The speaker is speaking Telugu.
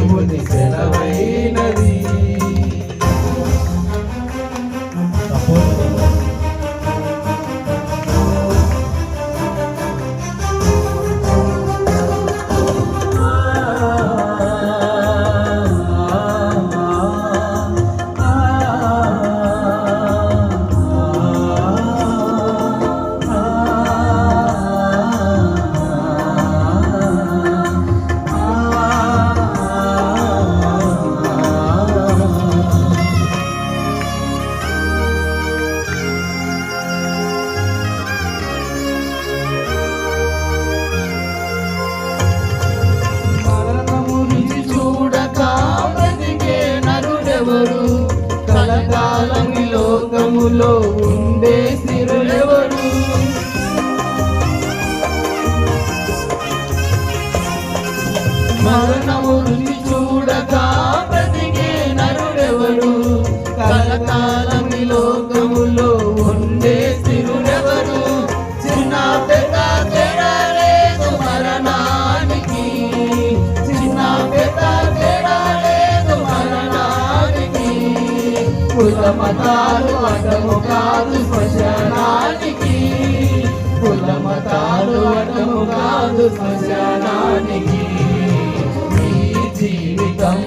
దేవుని సెలవైనది. కలకాలం ఈ లోకములో ఉండే స్థిరులెవరు? మరణము రుచి చూడక బ్రతికే నరుడెవరు? కలకాలం ఈ లోకములో ఉండే స్థిరులెవరు? చిన్న పెద్ద తేడా లేదు మరణానికి, చిన్న పెద్ద తేడా లేదు మరణానికి. కుల మతాలు అడ్డము కాదు శ్మశానానికి, కుల మతాలు అడ్డము కాదు శ్మశానానికి. నీ జీవితం